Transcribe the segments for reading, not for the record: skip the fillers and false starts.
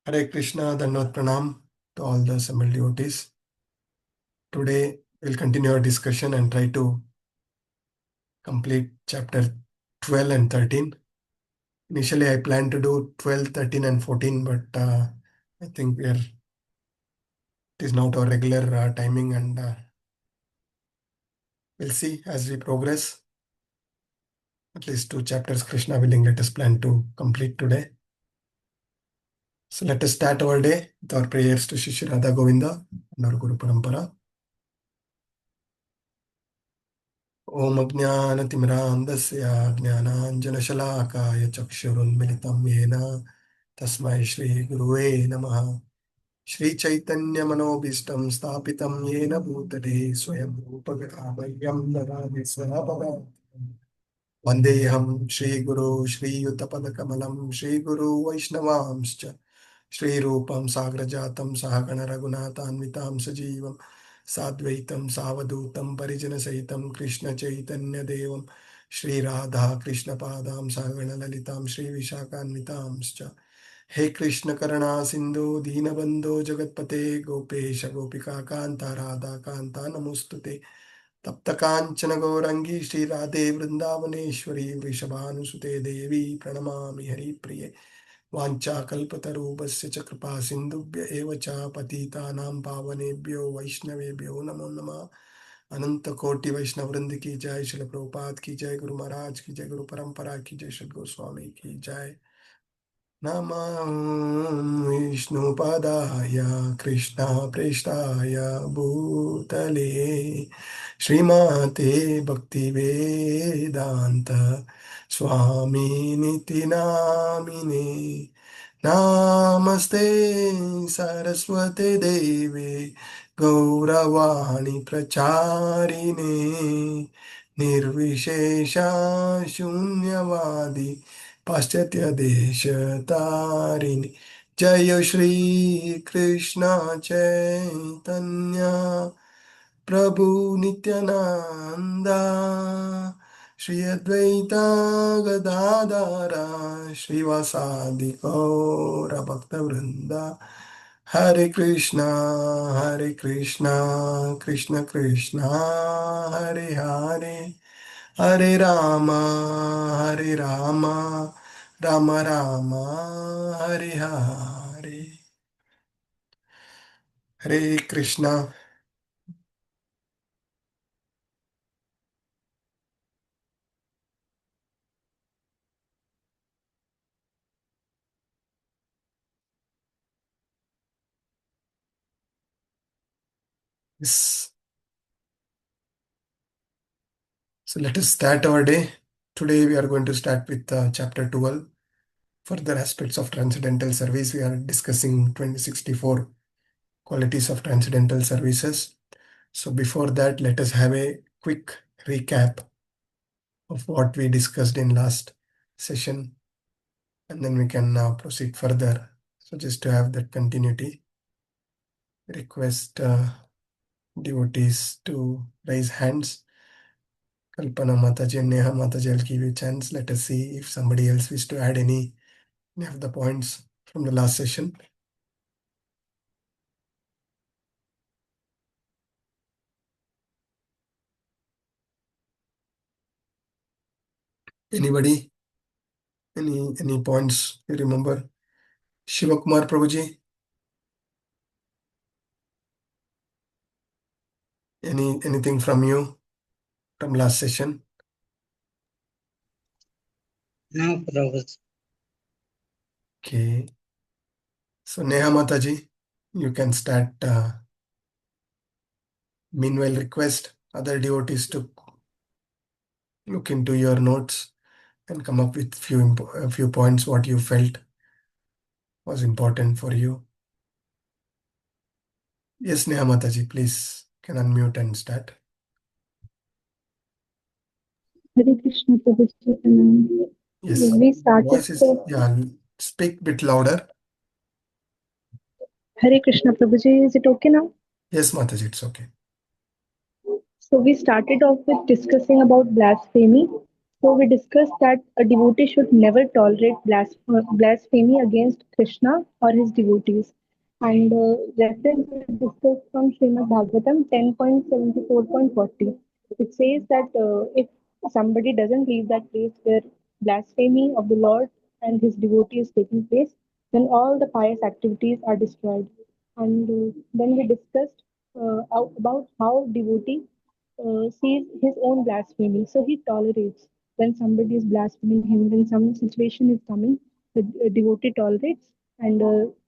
Hare Krishna, Dhanvat Pranam to all the assembled devotees. Today we'll continue our discussion and try to complete chapter 12 and 13. Initially, I planned to do 12, 13, and 14, but I think it is not our regular timing, and we'll see as we progress. At least 2 chapters, Krishna willing, let us plan to complete today. So let us start our day with our prayers to Shri Radha Govinda and our Guru Parampara. ॐ अज्ञानतिमिरान्धस्य ज्ञानाञ्जनशलाकाय चक्षुरुन्मिलितं येन तस्मै श्रीगुरुवे नमः। श्रीचैतन्यमनोभीष्टं स्थापितं येन भूतले स्वयं रूपगदामह्यं ददाति स्वपदाम्। वन्देऽहं श्रीगुरो श्रीयुतपदकमलं श्रीगुरो वैष्णवांश्च श्रीरूपं साग्रजातं सहगण रघुनाथान्वितां सजीवं साद्वैतं सावधूतं परिजनसहितं कृष्णचैतन्यदेवं श्रीराधा कृष्णपादां सहगण ललितां श्रीविशाखान्वितांश्च। हे कृष्ण करुणा सिन्धु दीनबन्धो जगत्पते गोपेश गोपिका कान्ता राधा कान्ता नमोस्तुते। तप्त कांचन गौरंगी श्री राधे वृंदावनेश्वरी वृषभानुसुते देवी प्रणमामि हरिप्रिये। वाञ्छाकल्पतरुभ्यश्च च कृपा सिन्धुभ्य एव च पतितानां पावनेभ्यो वैष्णवेभ्यो नमो नमः। अनंत कोटि वैष्णव वृंद की जय, श्रील प्रभुपाद की जय, गुरु महाराज की जय, गुरु परंपरा की जय, श्री गोस्वामी की जय। नमः विष्णुपदाय कृष्ण प्रेष्ठाय भूतले श्रीमते भक्तिवेदांत स्वामिनिति नामिने। नमस्ते सरस्वते देवे गौरवाणी प्रचारिणे निर्विशेषा शून्यवादी पाश्चात्य देश तारिणी। जय श्री कृष्ण चैतन्य प्रभु नित्यानंदा श्री अद्वैता गदाधरा श्रीवासादि गौर भक्तवृंदा। हरे कृष्णा कृष्ण कृष्णा हरे हरे, हरे रामा राम राम हरे हरे। हरे Krishna. Yes. So let us start our day. Today we are going to start with chapter 12. Further aspects of transcendental service. We are discussing 2064 qualities of transcendental services. So before that, let us have a quick recap of what we discussed in last session, and then we can now proceed further. So just to have that continuity, request devotees to raise hands. Kalpana Mataji and Neha Mataji, I'll give you a chance. Let us see if somebody else wishes to add any of the points from the last session. Anybody? Any points you remember? Shivakumar Prabhuji, anything from you from last session? No, Prabhu. Okay. So Neha Mataji, you can start. Meanwhile, request other devotees to look into your notes and come up with a few points what you felt was important for you. Yes, Neha Mataji, please can unmute and start. Hare Krishna Prabhuji. Yes. We started. Voice is, yeah, speak bit louder. Hare Krishna Prabhuji, is it okay now? Yes, Mataji, it's okay. So we started off with discussing about blasphemy. So we discussed that a devotee should never tolerate blasphemy against Krishna or his devotees. And reference we discussed from Srimad Bhagavatam 10.74.40. It says that if somebody doesn't leave that place where blasphemy of the Lord and his devotee is taking place, then all the pious activities are destroyed. And then we discussed about how devotee sees his own blasphemy. So he tolerates when somebody is blaspheming him, when some situation is coming, the devotee tolerates. And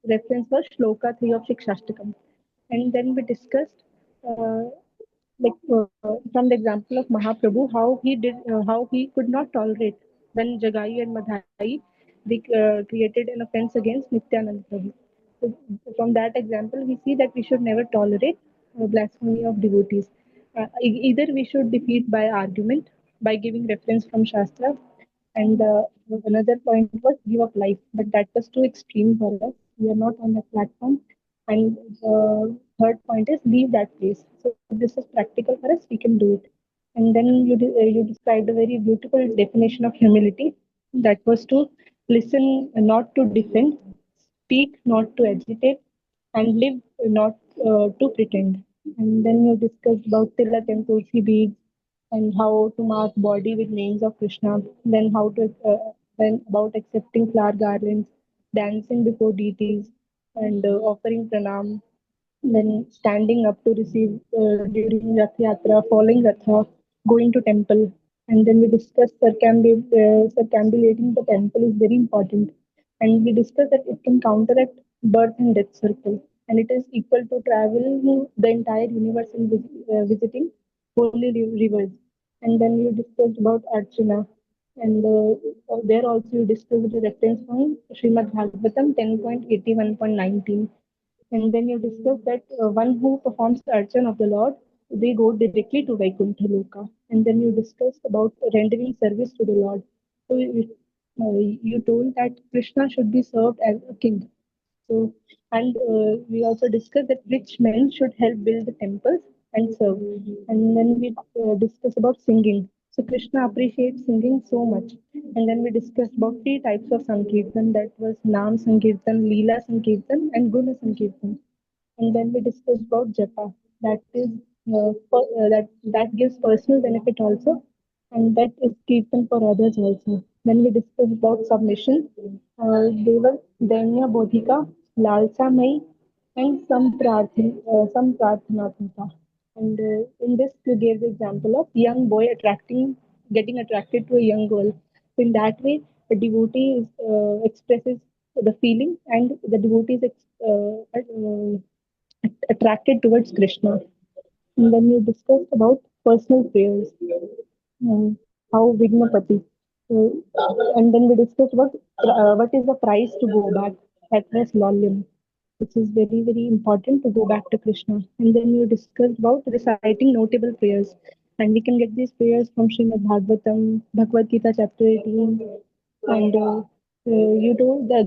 reference was Shloka 3 of Shikshashtakam. And then we discussed from the example of Mahaprabhu, how he could not tolerate when Jagai and Madhai they created an offense against Nityanand Prabhu. So from that example, we see that we should never tolerate blasphemy of devotees. Either we should defeat by argument, by giving reference from Shastra, and another point was give up life, but that was too extreme for us. We are not on that platform. And the third point is leave that place. So this is practical for us. We can do it. And then you described a very beautiful definition of humility. That was to listen, not to defend, speak, not to agitate, and live, not to pretend. And then you discussed about tilak and tulsi beads and how to mark body with names of Krishna. Then about accepting flower garlands, dancing before deities, and offering pranam, then standing up to receive during Rath Yatra, following Ratha, going to temple. And then we discussed circumambulating the temple is very important. And we discussed that it can counteract birth and death circle. And it is equal to travel the entire universe and visiting holy rivers. And then you discussed about Archana. And there also you discussed the reference from Srimad Bhagavatam 10.81.19. And then you discuss that one who performs the archan of the Lord, they go directly to Vaikuntha Loka. And then you discussed about rendering service to the Lord. So you told that Krishna should be served as a king. So, and we also discussed that rich men should help build the temples and serve. And then we discussed about singing. So Krishna appreciates singing so much. And then we discussed about three types of Sankirtan. That was Nam Sankirtan, Leela Sankirtan, and Guna Sankirtan. And then we discussed about japa. That is that gives personal benefit also, and that is kirtan for others also. Then we discussed about submission. They were Danya Bodhika, Lalsa Mai, and some Prarthanatmika. And in this, we gave the example of young boy getting attracted to a young girl. So in that way, the devotee expresses the feeling, and the devotee is attracted towards Krishna. And then you discussed about personal prayers, how Vignapati. And then we discussed about what is the price to go back, that was Lolyam, which is very, very important to go back to Krishna. And then you discussed about reciting notable prayers. And we can get these prayers from Srimad Bhagavatam, Bhagavad Gita chapter 18. And you told the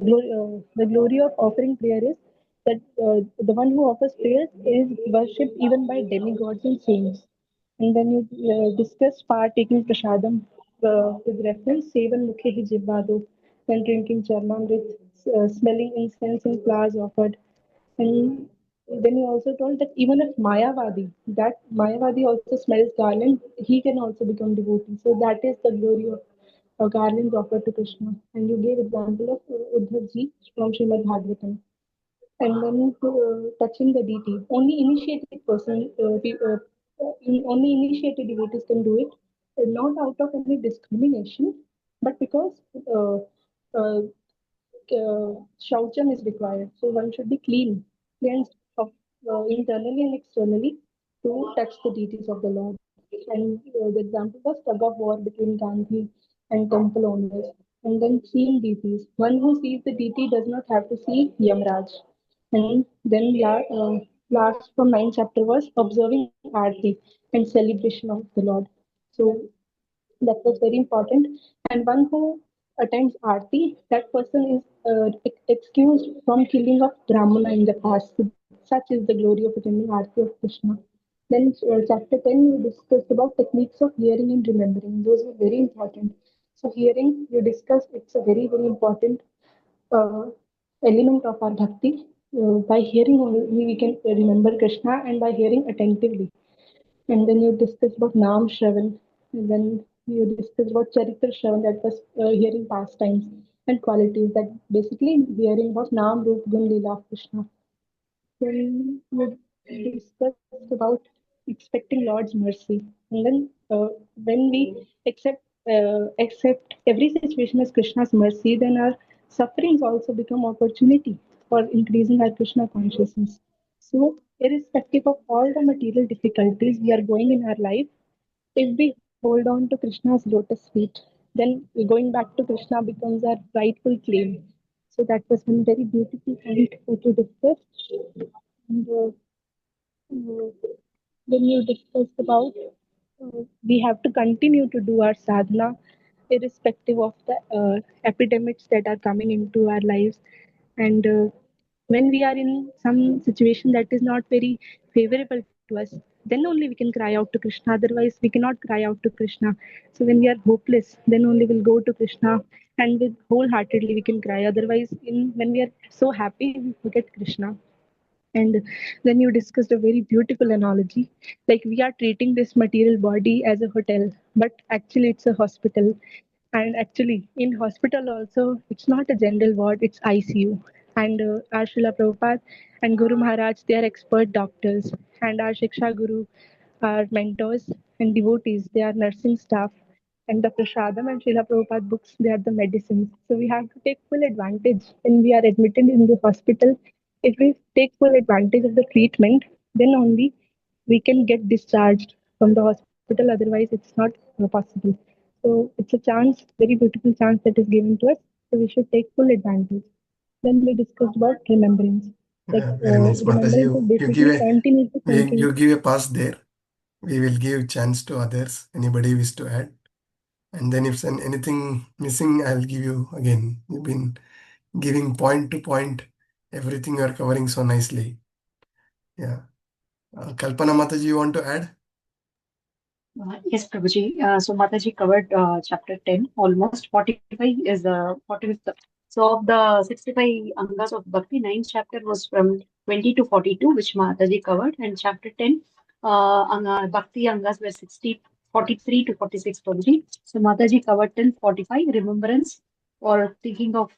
glory of offering prayer is that the one who offers prayers is worshipped even by demigods and saints. And then you discussed partaking prasadam with reference Sevan Mukhi Jivado, when drinking Charnamrit, smelling incense and flowers offered. And then you also told that even if that Mayavadi also smells garland, he can also become devotee. So that is the glory of garlands offered to Krishna. And you gave example of Uddhav ji from Srimad Bhagavatam. And then touching the deity, only initiated devotees can do it, not out of any discrimination, but because uh, uh, shaucham is required. So one should be cleansed of internally and externally to touch the deities of the Lord. And the example was tug of war between Gandhi and temple owners. And then seeing deities. One who sees the deity does not have to see Yamraj. And then last from 9th chapter was observing Aarti and celebration of the Lord. So that was very important. And one who attends Aarti, that person is excused from killing of Brahmana in the past. So such is the glory of attending Aarti of Krishna. Then chapter 10, we discussed about techniques of hearing and remembering. Those were very important. So hearing, we discussed, it's a very, very important uh, element of our bhakti. By hearing only we can remember Krishna, and by hearing attentively. And then you discussed about Nam Shravan, and then you discussed about Charitra Shravan, that was hearing pastimes and qualities, that basically hearing about Nam, Roop, Gun, Leela of Krishna. Then we discussed about expecting Lord's mercy, and then when we accept every situation as Krishna's mercy, then our sufferings also become opportunity for increasing our Krishna consciousness. So, irrespective of all the material difficulties we are going in our life, if we hold on to Krishna's lotus feet, then going back to Krishna becomes our rightful claim. So that was one very beautiful point that you discussed. And when you discussed about we have to continue to do our sadhana irrespective of the epidemics that are coming into our lives. And when we are in some situation that is not very favorable to us, then only we can cry out to Krishna. Otherwise, we cannot cry out to Krishna. So when we are hopeless, then only we'll go to Krishna, and with wholeheartedly we can cry. Otherwise, in when we are so happy, we forget Krishna. And then you discussed a very beautiful analogy. Like we are treating this material body as a hotel, but actually it's a hospital. And actually, in hospital also, it's not a general ward, it's ICU. And our Srila Prabhupada and Guru Maharaj, they are expert doctors. And our Shiksha Guru are mentors and devotees, they are nursing staff. And the Prasadam and Srila Prabhupada books, they are the medicines. So we have to take full advantage when we are admitted in the hospital. If we take full advantage of the treatment, then only we can get discharged from the hospital. Otherwise, it's not possible. So it's a chance, very beautiful chance that is given to us. So we should take full advantage. Then we discussed about remembrance. Like Very nice, Mataji. remembrance is You basically continuously thinking. you give a pass there. We will give chance to others. Anybody wish to add? And then if anything missing, I'll give you again. You've been giving point to point. Everything you are covering so nicely. Yeah. Kalpana Mataji, you want to add? Yes, Prabhuji. So Mataji covered chapter 10 almost. 45 is the 45th. So of the 65 Angas of Bhakti, ninth chapter was from 20 to 42, which Mataji covered. And chapter 10, Bhakti Angas were 43 to 46, Prabhuji. So Mataji covered till 45, remembrance or thinking of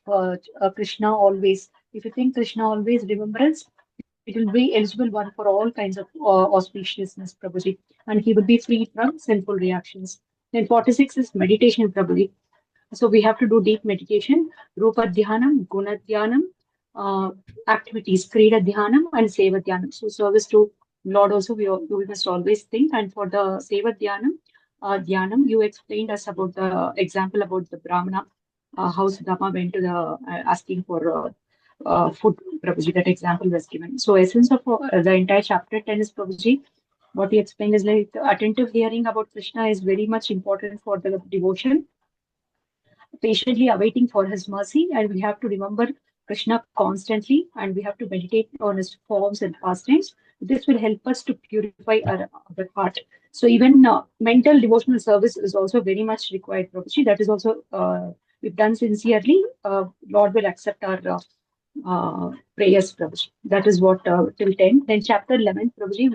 Krishna always. If you think Krishna always, remembrance, it will be eligible one for all kinds of auspiciousness, Prabhuji, and he will be free from sinful reactions. Then 46 is meditation, Prabhuji. So we have to do deep meditation, Rupa Dhyanam, Guna Dhyanam, uh, activities, Krida Dhyanam and Seva Dhyanam. So service to Lord also we must always think. And for the Seva Dhyanam, you explained us about the example about the Brahmana, how Sudama went to the asking for food, Prabhuji. That example was given. So essence of the entire chapter 10 is, Prabhuji, what he explained is like attentive hearing about Krishna is very much important for the devotion, patiently awaiting for his mercy, and we have to remember Krishna constantly, and we have to meditate on his forms and pastimes. This will help us to purify our heart. So even mental devotional service is also very much required, Prabhuji. That is also if done sincerely, Lord will accept our prayers, Prabhuji. That is what till 10. Then chapter 11, Prabhuji,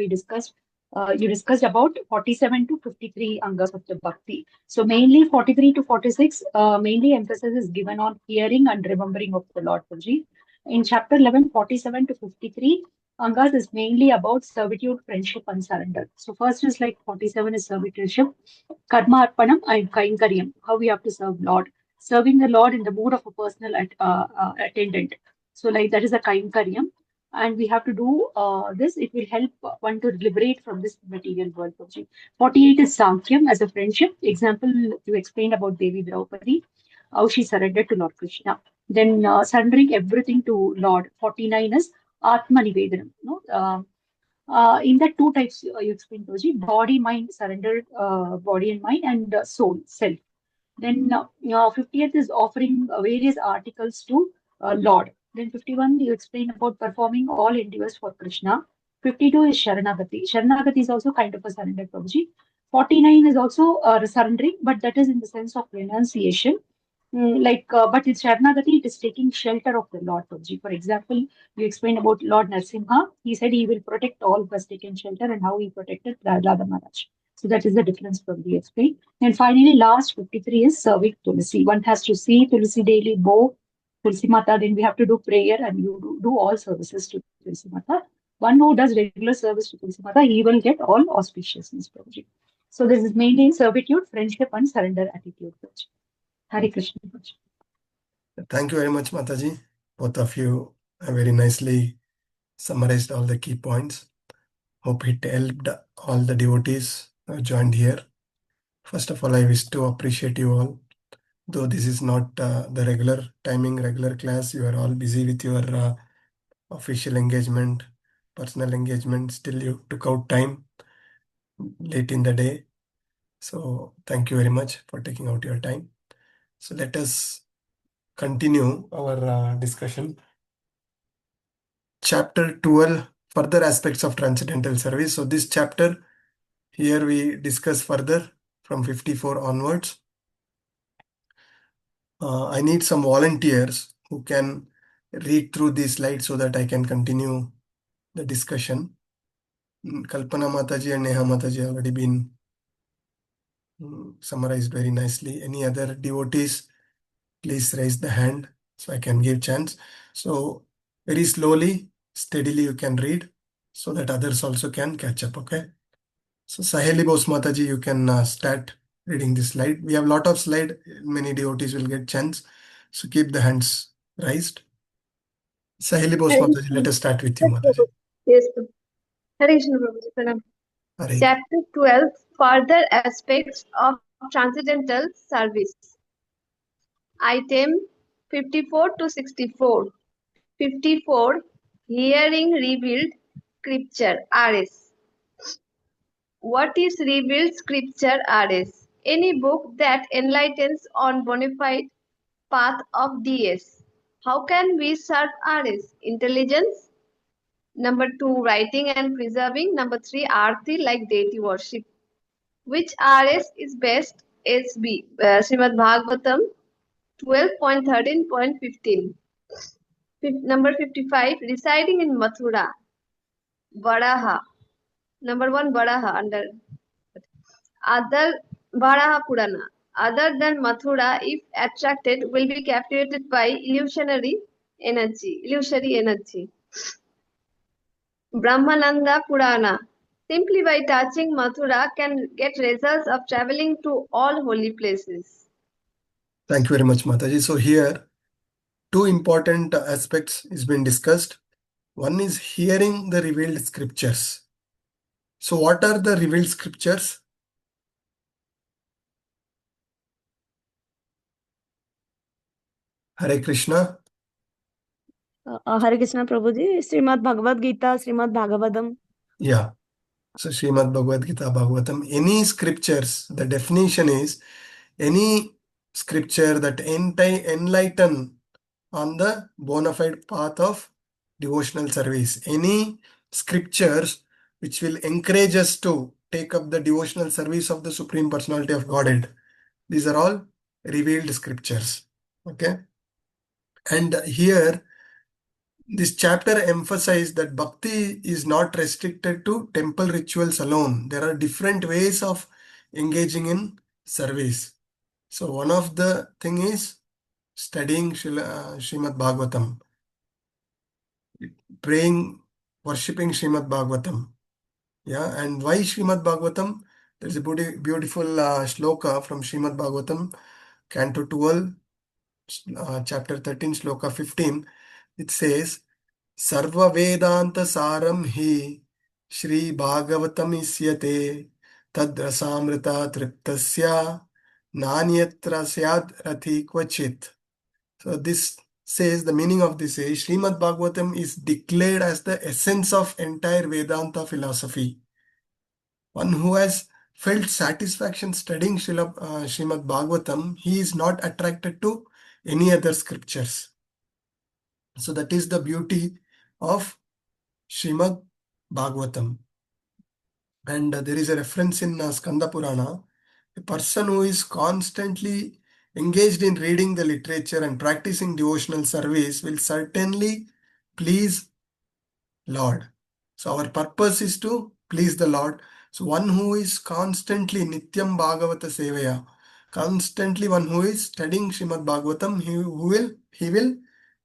you discussed about 47 to 53 angas of the bhakti. So mainly 43 to 46, mainly emphasis is given on hearing and remembering of the Lord, Prabhuji. In chapter 11, 47 to 53, angas is mainly about servitude, friendship, and surrender. So first is like 47 is servitorship, karma arpanam and kainkaryam, how we have to serve Lord. Serving the Lord in the mood of a personal attendant. So like that is a kainkaryam. And we have to do this. It will help one to liberate from this material world. 48 is Sankyam as a friendship. Example, you explained about Devi Draupadi, how she surrendered to Lord Krishna. Then surrendering everything to Lord. 49 is Atma Nivedanam. No? In the two types you explained, Toji, body, mind, surrendered body and mind, and soul, self. Then 50th is offering various articles to Lord. Then 51, you explain about performing all endeavors for Krishna. 52 is Sharanagati. Sharanagati is also kind of a surrender, Prabhuji. 49 is also surrendering, but that is in the sense of renunciation. But in Sharanagati, it is taking shelter of the Lord, Prabhuji. For example, you explained about Lord Narasimha. He said he will protect all who has taken shelter, and how he protected Radha Maharaj. So that is the difference, Prabhuji explained. And finally, last 53 is serving Tulsi. One has to see Tulsi daily, bow Tulsi Mata, then we have to do prayer, and you do all services to Tulsi Mata. One who does regular service to Tulsi Mata, he will get all auspiciousness, Prabhuji. So this is mainly in servitude, friendship, and surrender attitude, Prabhuji. Hare Krishna, Prabhuji. Thank you very much, Mataji. Both of you have very nicely summarized all the key points. Hope it helped all the devotees who have joined here. First of all, I wish to appreciate you all. Though this is not the regular timing, regular class, you are all busy with your official engagement, personal engagement. Still, you took out time late in the day. So thank you very much for taking out your time. So let us continue our discussion. Chapter 12, further aspects of transcendental service. So this chapter, here we discuss further from 54 onwards. I need some volunteers who can read through these slides so that I can continue the discussion. Kalpana Mataji and Neha Mataji have already been summarized very nicely. Any other devotees, please raise the hand so I can give chance. So very slowly, steadily you can read so that others also can catch up, okay? So Saheli Bose Mataji, you can start reading this slide. We have a lot of slide. Many devotees will get chance. So keep the hands raised. Saheli Bose Mataji, let us start with you, Mataji. Yes, sir. Hare Krishna, Prabhuji. Pranam. Hare. Chapter 12, Further Aspects of Transcendental Service. Item 54 to 64. 54. Hearing Revealed Scripture, RS. What is revealed scripture, RS? Any book that enlightens on bona fide path of DS. How can we serve RS? Intelligence. Number 2, writing and preserving. Number 3, arti, like deity worship. Which RS is best? SB, Srimad Bhagavatam 12.13.15. Number 55, residing in Mathura. Varaha. Number 1, Varaha under other Varaha Purana. Other than Mathura, if attracted, will be captivated by illusionary energy. Brahmananda Purana. Simply by touching Mathura can get results of traveling to all holy places. Thank you very much, Mataji. So here, two important aspects is been discussed. One is hearing the revealed scriptures. So what are the revealed scriptures? Hare Krishna. Hare Krishna Prabhuji, Srimad Bhagavadgita, Srimad Bhagavatam. Yeah. So Srimad Bhagavadgita, Bhagavatam. Any scriptures, the definition is any scripture that enlighten on the bona fide path of devotional service. Any scriptures which will encourage us to take up the devotional service of the Supreme Personality of Godhead. These are all revealed scriptures. Okay. And here, this chapter emphasized that bhakti is not restricted to temple rituals alone. There are different ways of engaging in service. So one of the thing is studying Srimad Bhagavatam, praying, worshipping Srimad Bhagavatam. Yeah, and why Srimad Bhagavatam? There's a beautiful shloka from Srimad Bhagavatam, Canto 12, chapter 13, shloka 15. It says, Sarva Vedanta Saram Hi Shri Bhagavatam Isyate Tad Rasamrita Triptasya Nanyatra Syad Rathi Kvachit. So this says, the meaning of this is Srimad Bhagavatam is declared as the essence of entire Vedanta philosophy. One who has felt satisfaction studying Srimad Bhagavatam, he is not attracted to any other scriptures. So that is the beauty of Srimad Bhagavatam. And there is a reference in Skanda Purana. A person who is constantly engaged in reading the literature and practicing devotional service will certainly please Lord. So our purpose is to please the Lord. So one who is constantly Nityam Bhagavata Sevaya, constantly one who is studying Srimad Bhagavatam, he will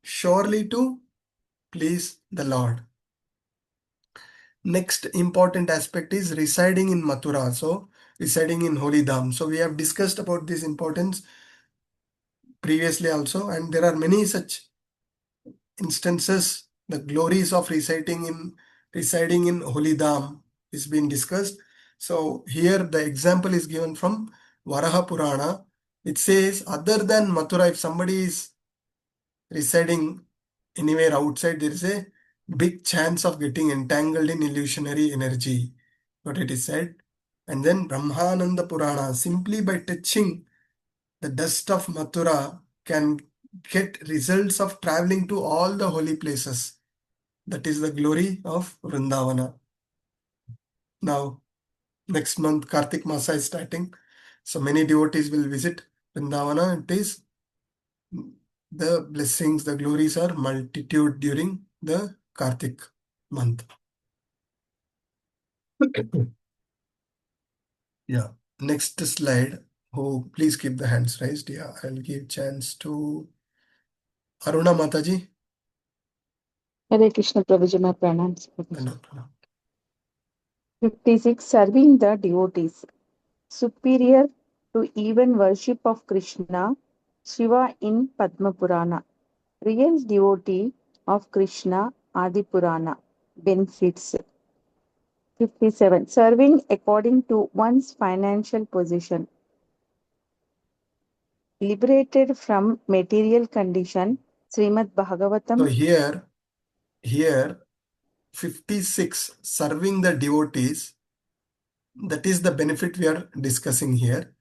surely to please the Lord. Next important aspect is residing in Mathura. So residing in Holy Dham. So we have discussed about this importance previously also, and there are many such instances. The glories of residing in Holy Dham is being discussed. So here the example is given from Varaha Purana. It says, other than Mathura, if somebody is residing anywhere outside, there is a big chance of getting entangled in illusionary energy. What it is said. And then Brahmananda Purana, simply by touching the dust of Mathura, can get results of traveling to all the holy places. That is the glory of Vrindavana. Now, next month, Kartik Masa is starting. So many devotees will visit Vrindavana. It is the blessings, the glories are multitude during the Kartik month. Yeah. Next slide. Oh, please keep the hands raised. Yeah, I'll give chance to Aruna Mataji. Hare Krishna Prabhuji, my pranams. No. 56. Serving the devotees. Superior to even worship of Krishna, Shiva in Padma Purana. Real devotee of Krishna, Adi Purana. Benefits. 57. Serving according to one's financial position. Liberated from material condition, Srimad Bhagavatam. So here 56, serving the devotees, that is the benefit we are discussing here.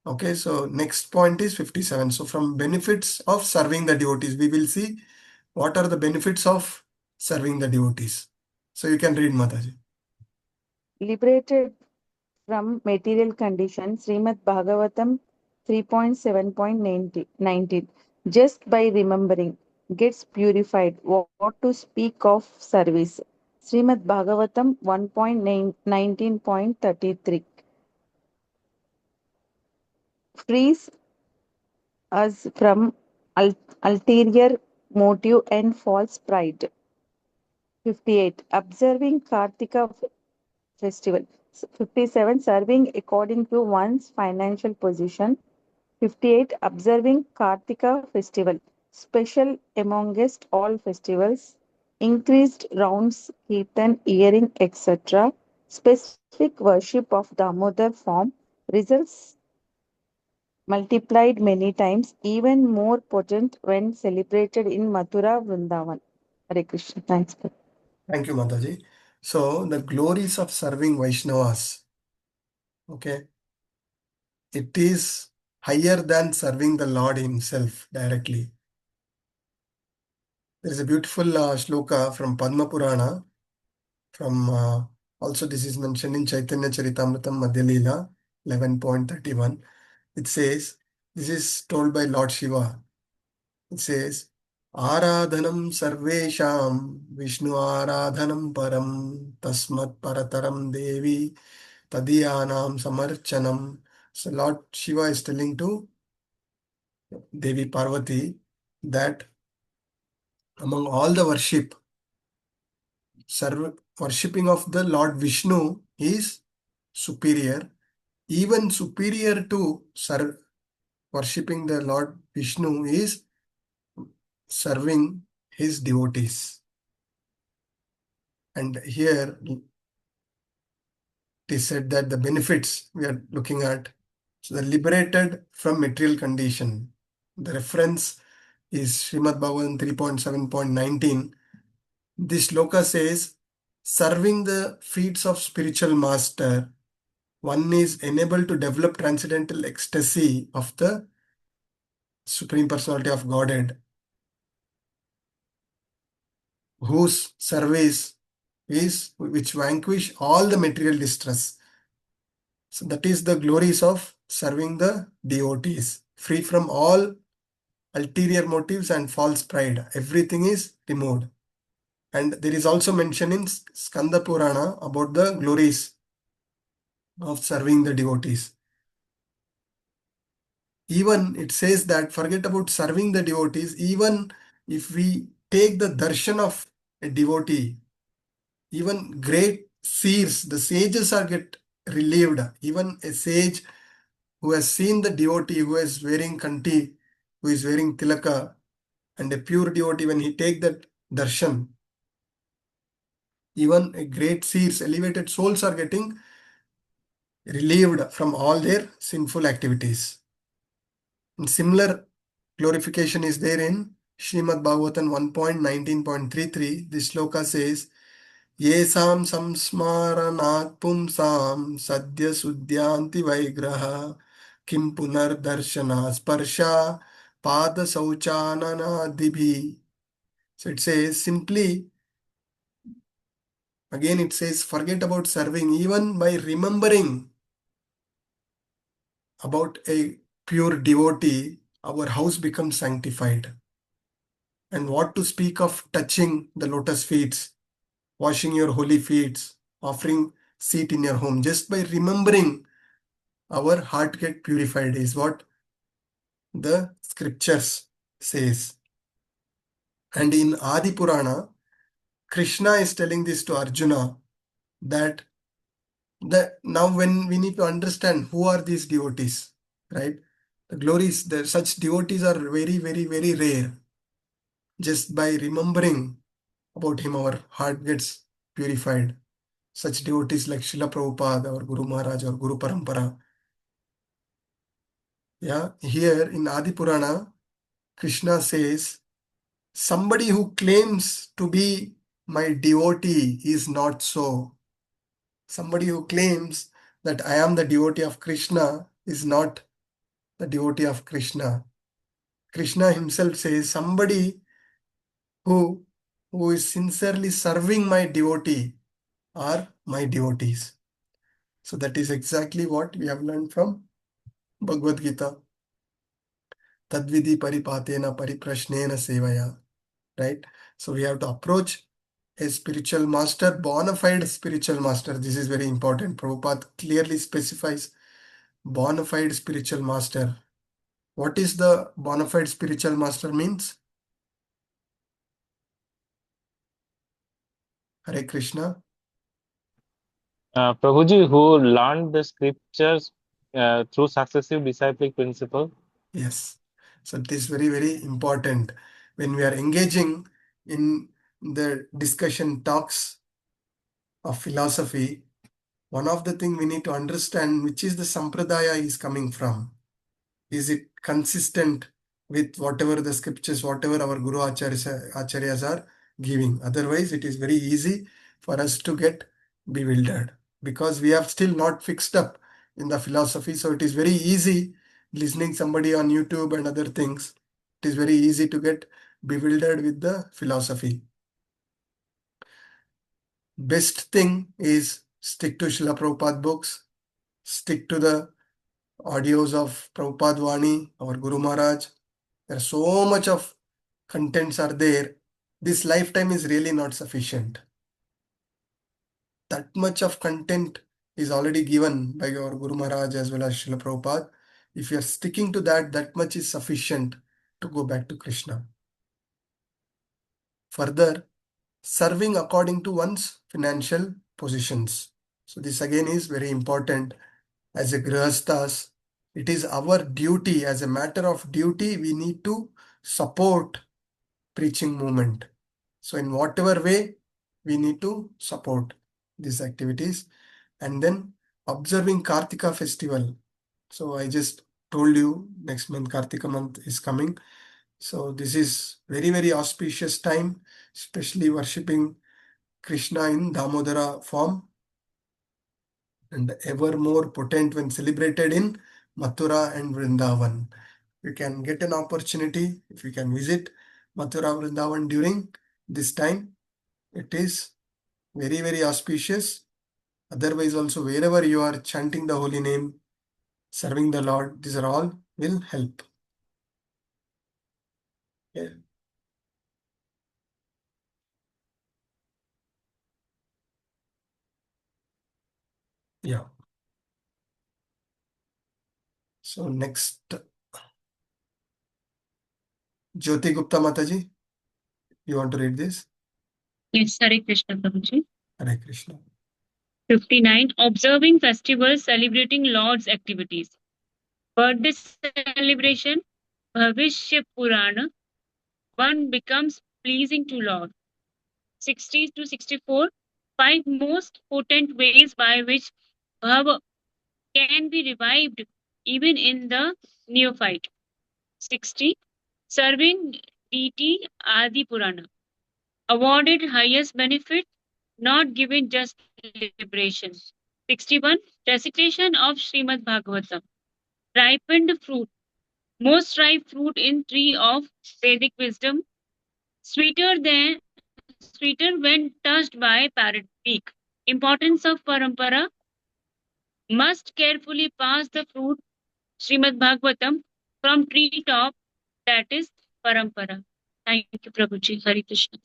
Okay, so next point is 57. So from benefits of serving the devotees, we will see what are the benefits of serving the devotees. So you can read, Mataji. Liberated from material condition, Srimad Bhagavatam 3.7.19. Just by remembering, gets purified. What to speak of service? Srimad Bhagavatam 1.19.33. Frees us from ulterior motive and false pride. 58. Observing Kartika festival. 57. Serving according to one's financial position. 58. Observing Kartika festival. Special amongst all festivals. Increased rounds, kirtan, hearing, etc. Specific worship of Damodar form. Results multiplied many times, even more potent when celebrated in Mathura, Vrindavan. Hare Krishna. Thanks. Thank you, Mataji. So the glories of serving Vaishnavas, okay, it is higher than serving the Lord himself directly. There is a beautiful shloka from Padma Purana, from also this is mentioned in Chaitanya Charitamrita Madhya Leela 11.31. It says, this is told by Lord Shiva. It says, Aradhanam sarvesham Vishnu aradhanam param tasmat parataram devi tadiyanam samarchanam. So Lord Shiva is telling to Devi Parvati that among all the worshipping of the Lord Vishnu is superior, even superior to worshipping the Lord Vishnu is serving his devotees. And here it is said that the benefits we are looking at, so the liberated from material condition. The reference is Srimad Bhagavatam 3.7.19. This sloka says, serving the feet of spiritual master, one is enabled to develop transcendental ecstasy of the Supreme Personality of Godhead, whose service which vanquish all the material distress. So that is the glories of serving the devotees, free from all ulterior motives and false pride. Everything is removed. And there is also mention in Skanda Purana about the glories of serving the devotees. Even it says that forget about serving the devotees, even if we take the darshan of a devotee, even great seers, the sages are get relieved. Even a sage who has seen the devotee who is wearing kanti, who is wearing tilaka, and a pure devotee, when he take that darshan, even a great seers, elevated souls are getting relieved from all their sinful activities. And similar glorification is there in Srimad Bhagavatam 1.19.33. This sloka says, Yesam samsmaranat pumsam sadhya sudhyanti vaigraha kim punar darshana sparsha pada sauchanana dibhi. So it says simply, again it says, forget about serving, even by remembering about a pure devotee, our house becomes sanctified. And what to speak of touching the lotus feet, washing your holy feet, offering seat in your home. Just by remembering, our heart get purified is what the scriptures says. And in Adi Purana, Krishna is telling this to Arjuna that now when we need to understand who are these devotees, right? The glories, such devotees are very, very, very rare. Just by remembering about him, our heart gets purified. Such devotees like Srila Prabhupada or Guru Maharaj or Guru Parampara. Yeah, here in Adi Purana, Krishna says, somebody who claims to be my devotee is not so. Somebody who claims that I am the devotee of Krishna is not the devotee of Krishna. Krishna himself says, somebody who is sincerely serving my devotee are my devotees. So that is exactly what we have learned from Bhagavad Gita. Tadvidi paripatena pariprashnena sevaya. Right? So we have to approach a spiritual master, bona fide spiritual master. This is very important. Prabhupada clearly specifies bona fide spiritual master. What is the bona fide spiritual master means? Hare Krishna. Prabhuji, who learned the scriptures through successive disciplic principle. Yes. So it is very, very important when we are engaging in the discussion talks of philosophy. One of the things we need to understand which is the sampradaya is coming from. Is it consistent with whatever the scriptures, whatever our Guru Acharyas are giving? Otherwise, it is very easy for us to get bewildered because we have still not fixed up in the philosophy. So it is very easy listening somebody on YouTube and other things. It is very easy to get bewildered with the philosophy. Best thing is stick to Srila Prabhupada books, stick to the audios of Prabhupada Vani, our Guru Maharaj. There's so much of contents are there. This lifetime is really not sufficient. That much of content is already given by your Guru Maharaj as well as Srila Prabhupada. If you are sticking to that, that much is sufficient to go back to Krishna. Further, serving according to one's financial positions. So this again is very important. As a grihasthas, it is our duty, as a matter of duty, we need to support preaching movement. So in whatever way, we need to support these activities. And then observing Kartika festival. So I just told you next month Kartika month is coming. So this is very, very auspicious time, especially worshipping Krishna in Damodara form, and ever more potent when celebrated in Mathura and Vrindavan. You can get an opportunity if you can visit Mathura, Vrindavan during this time. It is very, very auspicious. Otherwise also, wherever you are chanting the holy name, serving the Lord, these are all will help. Yeah. Yeah. So next, Jyoti Gupta Mataji, you want to read this? Yes, Hare Krishna, Prabhuji. Hare Krishna. 59. Observing festivals celebrating Lord's activities. Birthday celebration, Bhavishya Purana. One becomes pleasing to Lord. 60 to 64. 5 most potent ways by which Bhava can be revived even in the neophyte. 60. Serving deity Adi Purana. Awarded highest benefit, not given just liberation. 61. Recitation of Srimad Bhagavatam. Ripened fruit. Most ripe fruit in tree of Vedic wisdom. Sweeter when touched by parrot beak. Importance of parampara. Must carefully pass the fruit Srimad Bhagavatam from tree top, that is parampara. Thank you, Prabhuji. Hare Krishna.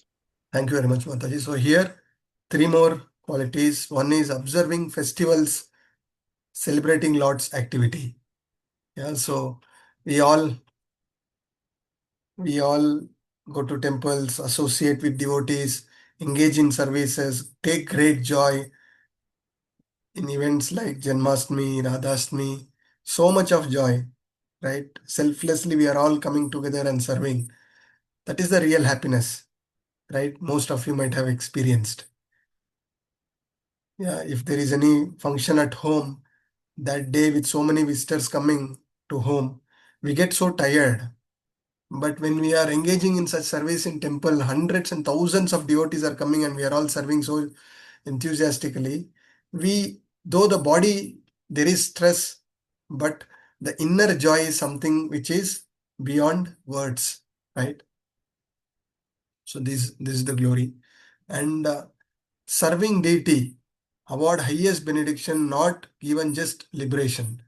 Thank you very much, Mataji. So here, 3 more qualities. One is observing festivals, celebrating Lord's activity. Yeah, so we all go to temples, associate with devotees, engage in services, take great joy in events like Janmashtami, Radhashtami, so much of joy, right? Selflessly, we are all coming together and serving. That is the real happiness, right? Most of you might have experienced. Yeah, if there is any function at home that day with so many visitors coming to home, we get so tired. But when we are engaging in such service in temple, hundreds and thousands of devotees are coming and we are all serving so enthusiastically. Though the body, there is stress, but the inner joy is something which is beyond words, right? So this is the glory. And serving deity, award highest benediction, not given just liberation.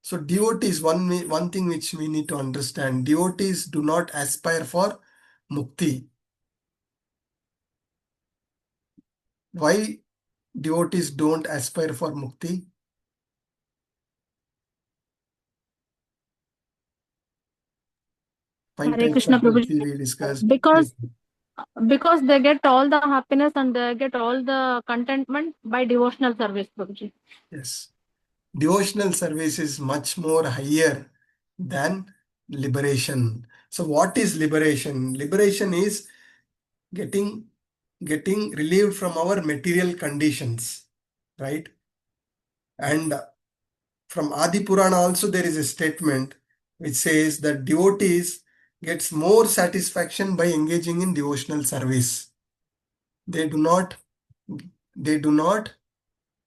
So devotees, one thing which we need to understand, devotees do not aspire for mukti. Why devotees don't aspire for mukti? Five Hare types Krishna of Prabhuji. mukti we discussed. Because they get all the happiness and they get all the contentment by devotional service, Prabhuji. Yes. Devotional service is much more higher than liberation. So what is liberation? Liberation is getting relieved from our material conditions, right? And from Adi Purana also there is a statement which says that devotees gets more satisfaction by engaging in devotional service. They do not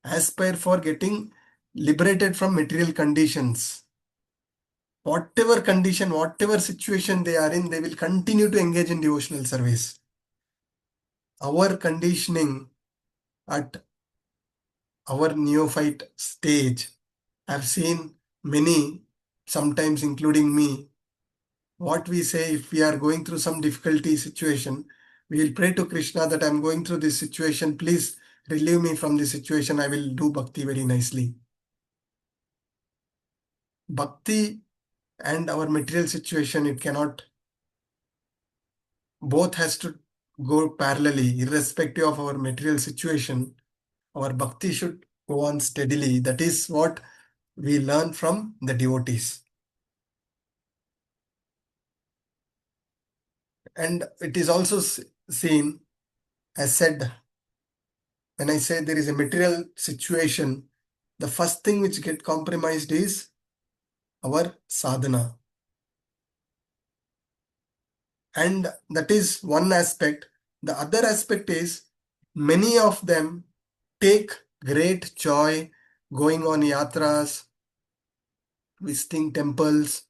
aspire for getting liberated from material conditions. Whatever condition, whatever situation they are in, they will continue to engage in devotional service. Our conditioning at our neophyte stage, I've seen many, sometimes including me, what we say if we are going through some difficulty situation, we will pray to Krishna that I'm going through this situation, please relieve me from this situation, I will do bhakti very nicely. Bhakti and our material situation, it cannot, both has to go parallelly, irrespective of our material situation. Our bhakti should go on steadily. That is what we learn from the devotees. And it is also seen, as said, when I say there is a material situation, the first thing which get compromised is our sadhana. And that is one aspect. The other aspect is many of them take great joy going on yatras, visiting temples,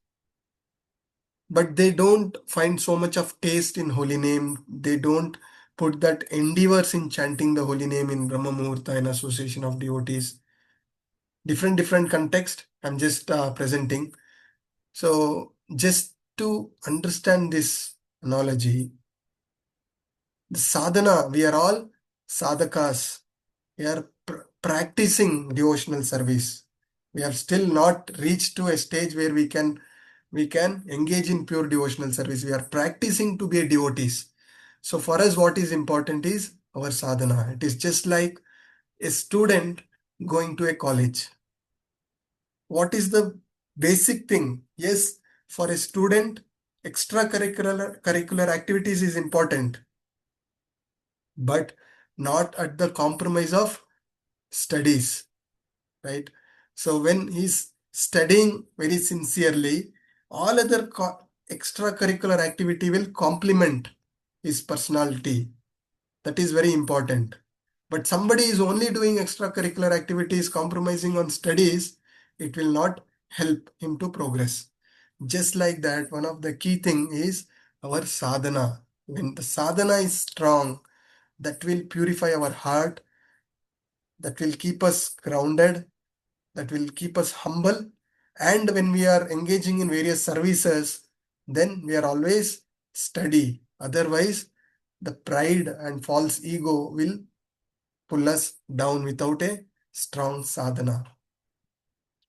but they don't find so much of taste in holy name. They don't put that endeavors in chanting the holy name in Brahma Muhurta in association of devotees. Different context. I'm just presenting. So just to understand this analogy, the sadhana, we are all sadhakas. We are practicing devotional service. We have still not reached to a stage where we can engage in pure devotional service. We are practicing to be devotees. So for us, what is important is our sadhana. It is just like a student going to a college. What is the basic thing? Yes, for a student, curricular activities is important, but not at the compromise of studies, right? So when he's studying very sincerely, all other extracurricular activity will complement his personality. That is very important. But somebody is only doing extracurricular activities, compromising on studies, it will not help him to progress. Just like that, one of the key thing is our sadhana. When the sadhana is strong, that will purify our heart, that will keep us grounded, that will keep us humble. And when we are engaging in various services, then we are always steady. Otherwise, the pride and false ego will pull us down without a strong sadhana.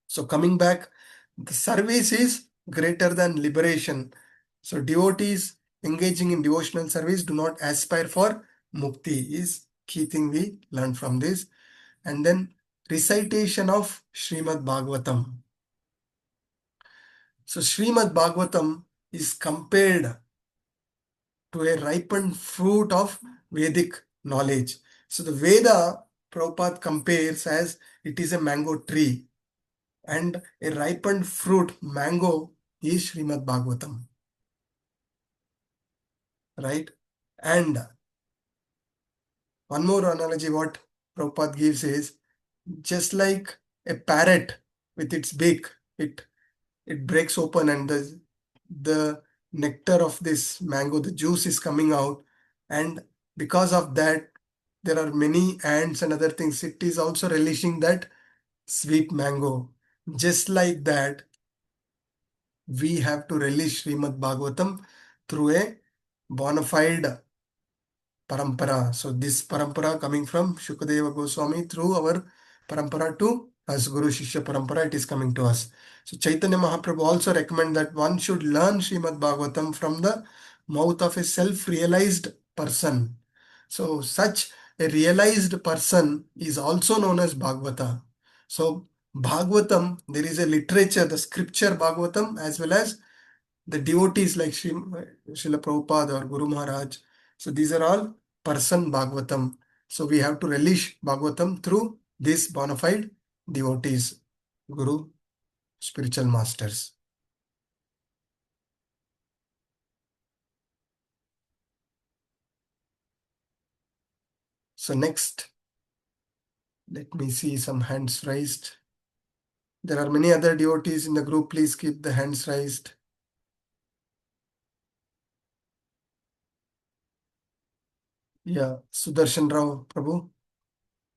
So coming back, the service is greater than liberation. So devotees engaging in devotional service do not aspire for mukti is key thing we learn from this. And then recitation of Srimad Bhagavatam. So Srimad Bhagavatam is compared to a ripened fruit of Vedic knowledge. So the Veda, Prabhupada compares as it is a mango tree, and a ripened fruit, mango, is Srimad Bhagavatam. Right? And one more analogy what Prabhupada gives is just like a parrot with its beak, it breaks open and the nectar of this mango, the juice is coming out, and because of that there are many ants and other things. It is also relishing that sweet mango. Just like that, we have to relish Srimad Bhagavatam through a bona fide parampara. So this parampara coming from Shukadeva Goswami through our parampara to us, Guru Shishya parampara, it is coming to us. So Chaitanya Mahaprabhu also recommend that one should learn Srimad Bhagavatam from the mouth of a self-realized person. So such a realized person is also known as Bhagavata. So Bhagavatam, there is a literature, the scripture Bhagavatam, as well as the devotees like Srila Prabhupada or Guru Maharaj. So these are all person Bhagavatam. So we have to relish Bhagavatam through these bona fide devotees, Guru, spiritual masters. So next, let me see some hands raised. There are many other devotees in the group. Please keep the hands raised. Yeah, Sudarshan Rao Prabhu,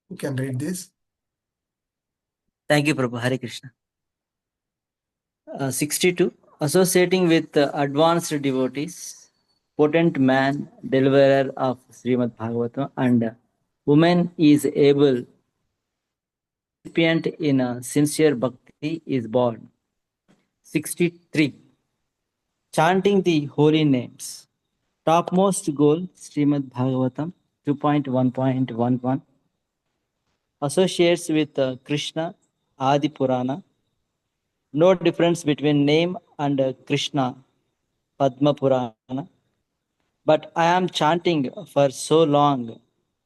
you can read this. Thank you, Prabhu. Hare Krishna. 62. Associating with advanced devotees, potent man, deliverer of Srimad Bhagavatam, and woman is able, recipient in a sincere bhakti is born. 63. Chanting the holy names. Topmost goal, Srimad Bhagavatam 2.1.11. Associates with Krishna, Adi Purana. No difference between name and Krishna, Padma Purana. But I am chanting for so long.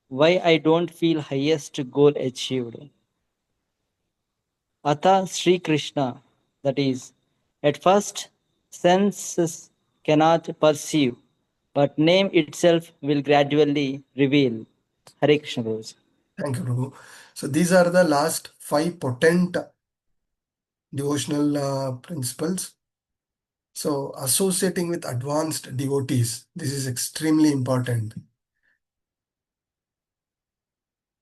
Why I don't feel highest goal achieved? Atha Sri Krishna, that is, at first senses cannot perceive, but name itself will gradually reveal. Hare Krishna Prabhu. Thank you, Prabhu. So these are the last 5 potent devotional principles. So associating with advanced devotees, this is extremely important.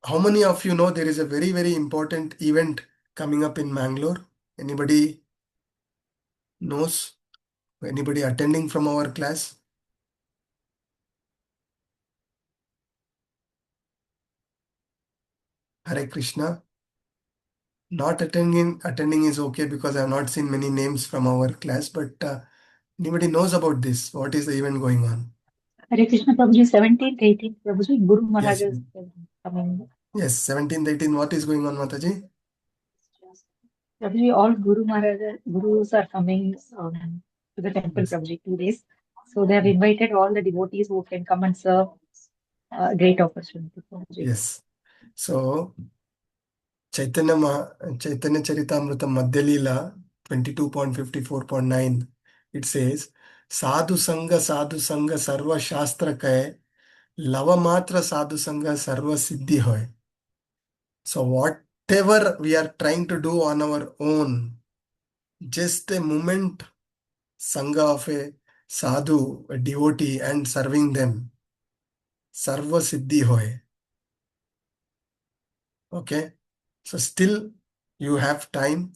How many of you know there is a very, very important event coming up in Mangalore? Anybody knows? Anybody attending from our class? Hare Krishna. Not attending is okay because I have not seen many names from our class, but anybody knows about this? What is the event going on? Hare Krishna Prabhuji, 17th, 18th, Prabhuji, Guru Maharaj Yes, is coming. yes, 17th, 18th. What is going on, Mataji? Prabhuji, all Gurus are coming to the temple, Yes. Prabhuji, 2 days. So they have invited all the devotees who can come and serve. Great opportunity, Prabhuji. Yes. So Chaitanya Charitamrita Madhyalila 22.54.9, it says, Sadhu Sangha Sarva Shastra Kay, Lava Matra Sadhu Sangha Sarva Siddhi Hoy. So whatever we are trying to do on our own, just a moment Sangha of a sadhu, a devotee, and serving them, Sarva Siddhi Hoy. Okay? So still you have time.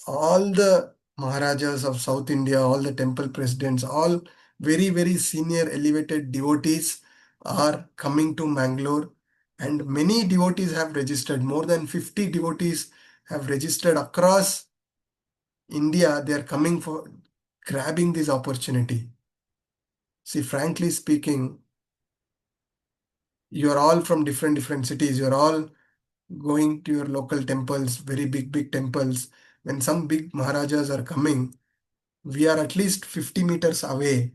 All the Maharajas of South India, all the temple presidents, all very, very senior elevated devotees are coming to Mangalore, and many devotees have registered. More than 50 devotees have registered across India. They are coming for grabbing this opportunity. See, frankly speaking, you are all from different cities. You are all going to your local temples, very big temples. When some big Maharajas are coming, we are at least 50 meters away.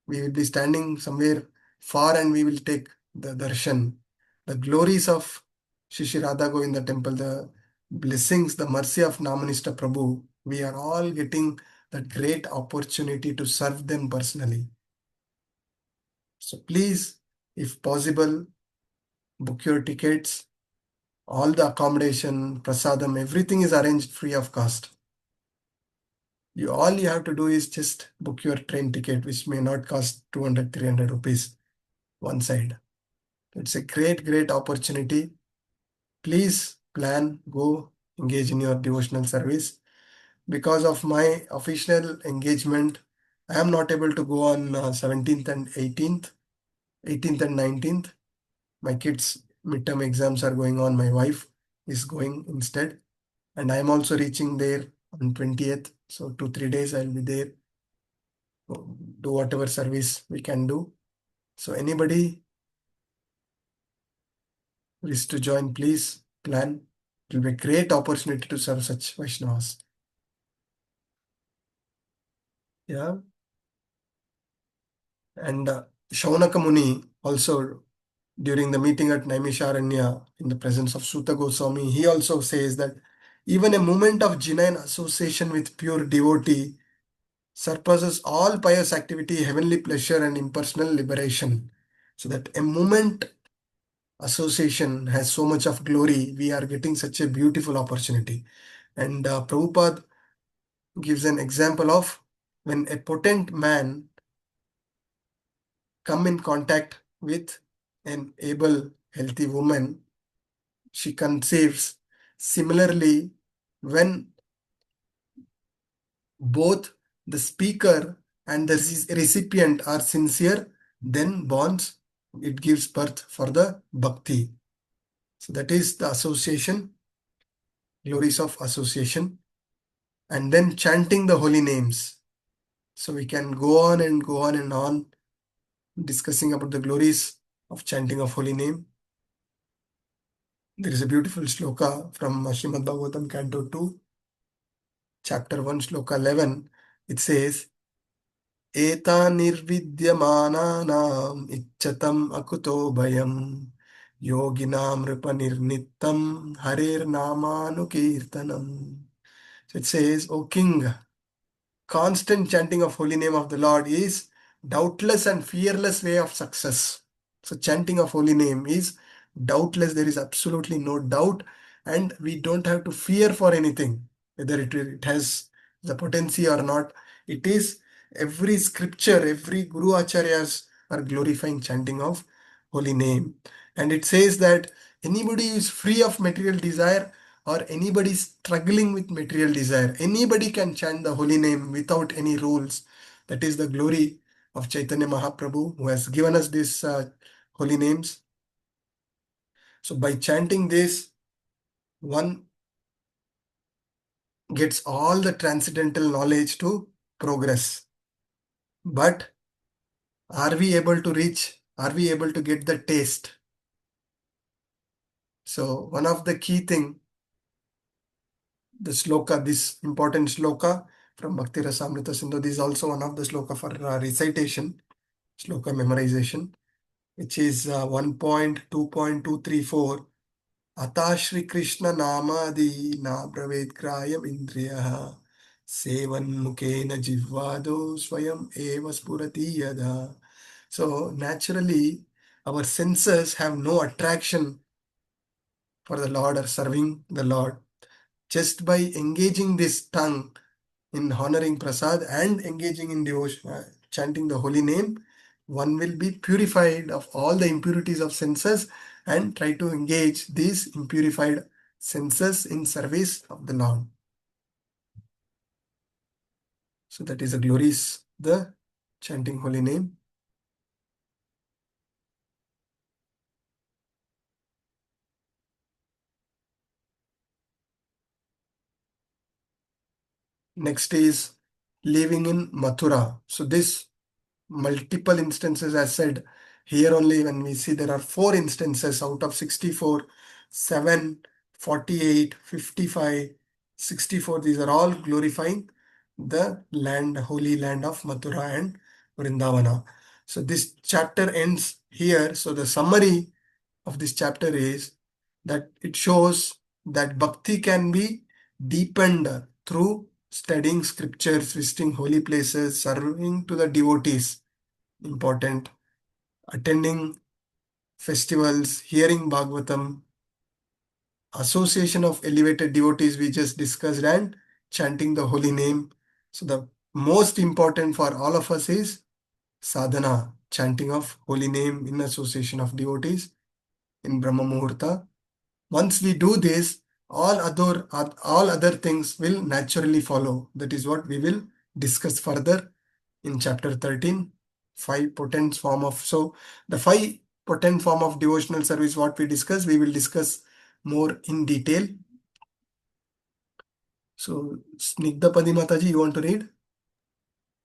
We will be standing somewhere far and we will take the darshan. The glories of Shri Radha Govinda temple, the blessings, the mercy of Namanista Prabhu, we are all getting that great opportunity to serve them personally. So please, if possible, book your tickets. All the accommodation, prasadam, everything is arranged free of cost. All you have to do is just book your train ticket, which may not cost 200-300 rupees one side. It's a great opportunity. Please plan, go engage in your devotional service. Because of my official engagement, I am not able to go on 17th and 18th and 19th. My kids' midterm exams are going on. My wife is going instead. And I am also reaching there on 20th. So 2-3 days I'll be there. Do whatever service we can do. So anybody wish to join, please plan. It will be a great opportunity to serve such Vaishnavas. Yeah. And Shaunaka Muni also, during the meeting at Naimisharanya in the presence of Suta Goswami, he also says that even a moment of genuine association with pure devotee surpasses all pious activity, heavenly pleasure, and impersonal liberation. So that a moment association has so much of glory. We are getting such a beautiful opportunity. And Prabhupada gives an example of when a potent man come in contact with an able, healthy woman, she conceives. Similarly, when both the speaker and the recipient are sincere, then bonds, it gives birth for the bhakti. So that is the association, glories of association, and then chanting the holy names. So we can go on and on discussing about the glories of chanting of holy name. There is a beautiful shloka from Srimad Bhagavatam, Canto 2, Chapter 1, Shloka 11. It says, Eta nirvidyamananam ichatam akuto bhayam yoginam nripanirnittam harer namanukirtanam. So it says, O King, constant chanting of holy name of the Lord is doubtless and fearless way of success. So chanting of holy name is doubtless. There is absolutely no doubt, and we don't have to fear for anything, whether it has the potency or not. It is every scripture, every Guru Acharyas are glorifying chanting of holy name. And it says that anybody who is free of material desire or anybody struggling with material desire, anybody can chant the holy name without any rules. That is the glory of Chaitanya Mahaprabhu, who has given us these holy names. So by chanting this, one gets all the transcendental knowledge to progress. But are we able to reach? Are we able to get the taste? So one of the key thing, the sloka, this important sloka from Bhakti Rasamrita Sindhu, this is also one of the sloka for recitation, sloka memorization, which is 1.2.234. Ata Shri Krishna Namadi na Bravet Krayam Indriya Sevan Mukena Jivvado Swayam Eva Spurati Yada. So naturally, our senses have no attraction for the Lord or serving the Lord. Just by engaging this tongue in honoring Prasad and engaging in devotion, chanting the holy name, one will be purified of all the impurities of senses and try to engage these impurified senses in service of the Lord. So that is the glories, the chanting holy name. Next is living in Mathura. So this multiple instances, as said, here only when we see there are 4 instances out of 64, 7, 48, 55, 64. These are all glorifying the land, holy land of Mathura and Vrindavana. So this chapter ends here. So the summary of this chapter is that it shows that bhakti can be deepened through studying scriptures, visiting holy places, serving to the devotees, important, attending festivals, hearing Bhagavatam, association of elevated devotees we just discussed, and chanting the holy name. So the most important for all of us is sadhana, chanting of holy name in association of devotees in Brahma Muhurta. Once we do this, all other things will naturally follow. That is what we will discuss further in chapter 13. 5 potent form of, so the 5 potent form of devotional service what we discuss, we will discuss more in detail. So Snigdha Padimataji, you want to read?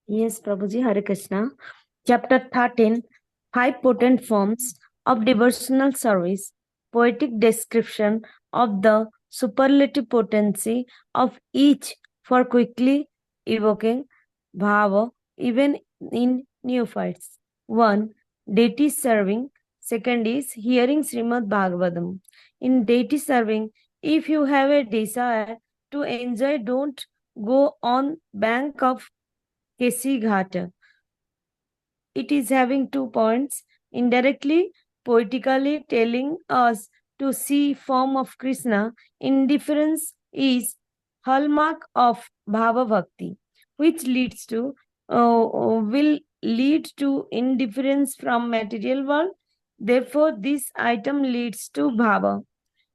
Yes, Prabhuji, Hare Krishna. Chapter 13, 5 potent forms of devotional service, poetic description of the superlative potency of each for quickly evoking bhava even in neophytes. 1. Deity serving. Second is hearing Srimad Bhagavatam. In deity serving, if you have a desire to enjoy, don't go on bank of Kesi Ghat. It is having 2 points, indirectly, poetically telling us to see form of Krishna. Indifference is hallmark of Bhava Bhakti, which will lead to indifference from material world. Therefore, this item leads to Bhava.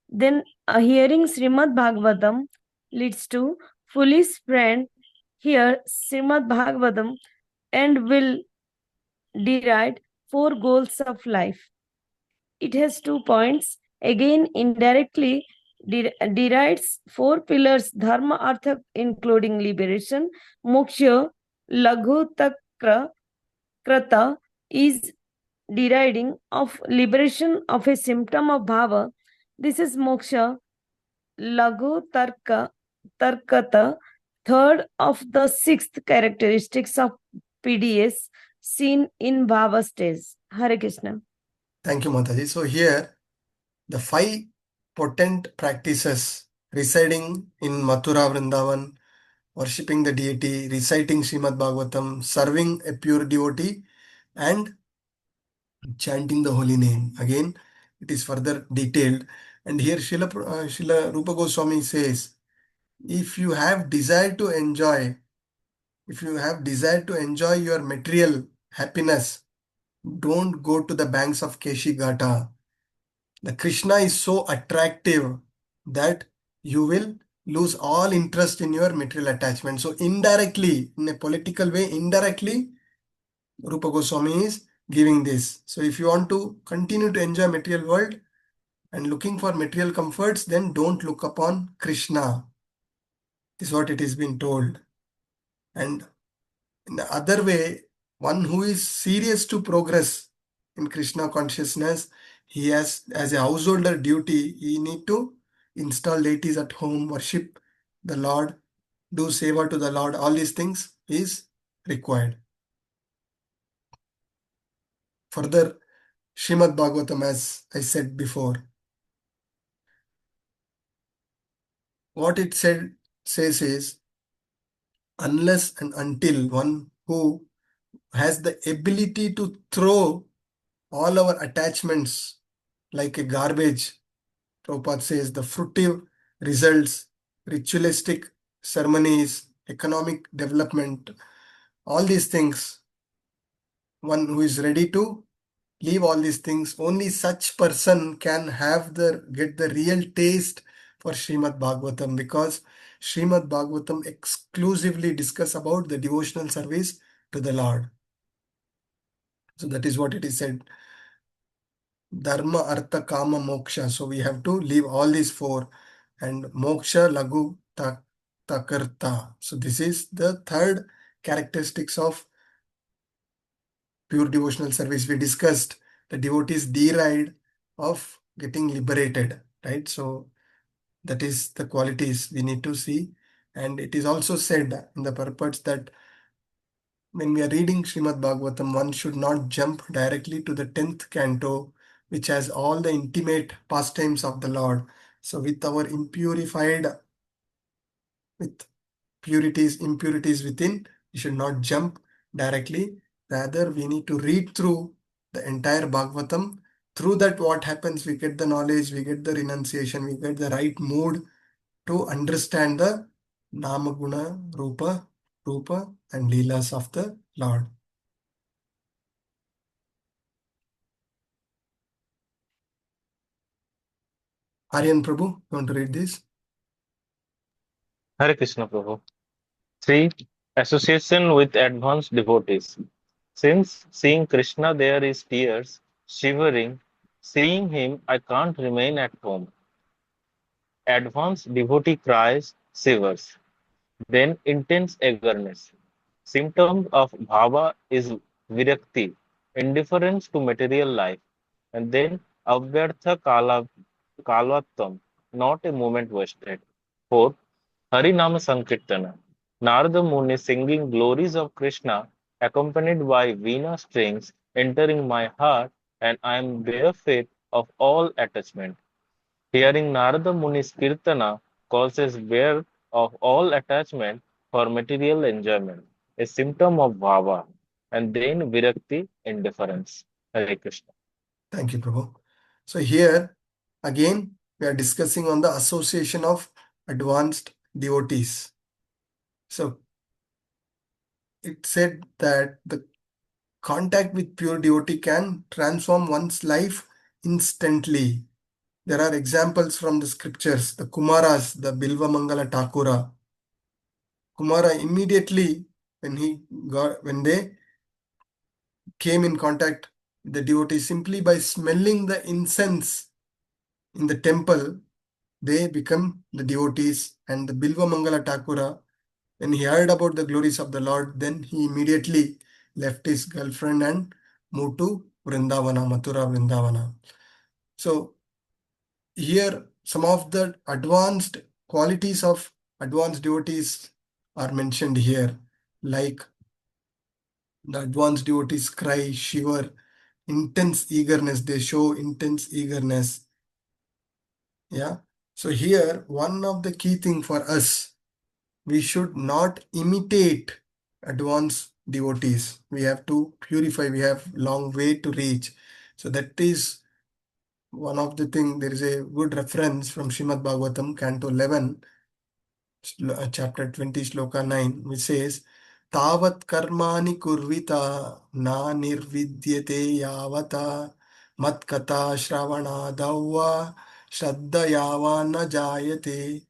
Then hearing Srimad Bhagavatam leads to foolish friend hear Srimad Bhagavatam and will deride 4 goals of life. It has 2 points. Again, indirectly derides 4 pillars, dharma, artha, including liberation. Moksha, laghu, takra, krata is deriding of liberation of a symptom of bhava. This is moksha, laghu, tarkata, third of the 6th characteristics of PDS seen in bhava stage. Hare Krishna. Thank you, Mataji. So here, the 5 potent practices residing in Mathura Vrindavan, worshipping the deity, reciting Srimad Bhagavatam, serving a pure devotee, and chanting the holy name. Again, it is further detailed. And here Srila Rupa Goswami says, if you have desire to enjoy your material happiness, don't go to the banks of Keshi Gata. The Krishna is so attractive that you will lose all interest in your material attachment. So indirectly, in a political way, indirectly, Rupa Goswami is giving this. So if you want to continue to enjoy material world and looking for material comforts, then don't look upon Krishna. This is what it is being told. And in the other way, one who is serious to progress in Krishna consciousness, he has, as a householder duty, he need to install deities at home, worship the Lord, do seva to the Lord. All these things is required. Further, Srimad Bhagavatam, as I said before, what it says is, unless and until one who has the ability to throw all our attachments like a garbage, Prabhupada says, the fruitive results, ritualistic ceremonies, economic development, all these things, one who is ready to leave all these things, only such person can get the real taste for Srimad Bhagavatam, because Srimad Bhagavatam exclusively discuss about the devotional service to the Lord. So that is what it is said. Dharma, Artha, Kama, Moksha. So we have to leave all these four. And Moksha, Lagu, Takarta. So this is the third characteristics of pure devotional service. We discussed the devotees deride of getting liberated, right? So that is the qualities we need to see. And it is also said in the purports that when we are reading Srimad Bhagavatam, one should not jump directly to the 10th canto, which has all the intimate pastimes of the Lord. So with our with impurities within, we should not jump directly. Rather, we need to read through the entire Bhagavatam. Through that, what happens? We get the knowledge, we get the renunciation, we get the right mood to understand the Nama, Guna, Rupa, and Leelas of the Lord. Aryan Prabhu, you want to read this? Hare Krishna Prabhu. 3. Association with advanced devotees. Since seeing Krishna there is tears, shivering, seeing him I can't remain at home. Advanced devotee cries, shivers. Then intense eagerness. Symptom of bhava is virakti, indifference to material life. And then avyartha kalatvam, not a moment wasted. 4. Harinama Sankirtana. Narada Muni singing glories of Krishna, accompanied by Veena strings, entering my heart, and I am bereft of all attachment. Hearing Narada Muni's Kirtana causes bare of all attachment for material enjoyment, a symptom of bhava, and then virakti, indifference. Hare Krishna. Thank you, Prabhu. So here, again, we are discussing on the association of advanced devotees. So it said that the contact with pure devotee can transform one's life instantly. There are examples from the scriptures, the Kumaras, the Bilva Mangala Thakura. Kumara immediately, when they came in contact with the devotee, simply by smelling the incense in the temple, they become the devotees. And the Bilva Mangala Thakura, when he heard about the glories of the Lord, then he immediately left his girlfriend and moved to Vrindavana, Mathura Vrindavana. So here, some of the advanced qualities of advanced devotees are mentioned here, like the advanced devotees cry, shiver, intense eagerness. They show intense eagerness. Yeah. So here, one of the key thing for us, we should not imitate advanced devotees. We have to purify. We have long way to reach. So that is one of the thing. There is a good reference from Srimad Bhagavatam, Canto 11, chapter 20, Shloka 9, which says, Tavat karmani kurvita na nirvidyate yavata matkata shravana davva shraddha yavana jayate.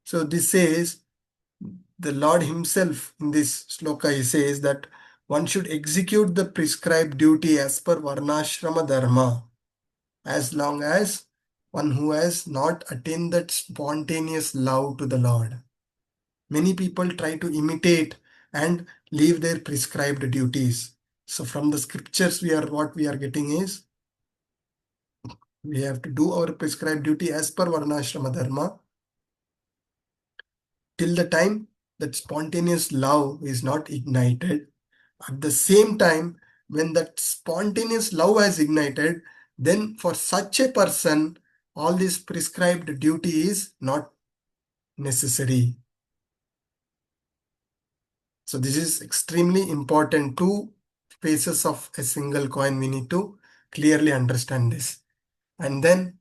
So this says, the Lord himself in this sloka, he says that one should execute the prescribed duty as per varnashrama dharma, as long as one who has not attained that spontaneous love to the Lord. Many people try to imitate and leave their prescribed duties. So from the scriptures, what we are getting is, we have to do our prescribed duty as per varnashrama dharma till the time that spontaneous love is not ignited. At the same time, when that spontaneous love has ignited, then for such a person, all this prescribed duty is not necessary. So this is extremely important. Two faces of a single coin. We need to clearly understand this. And then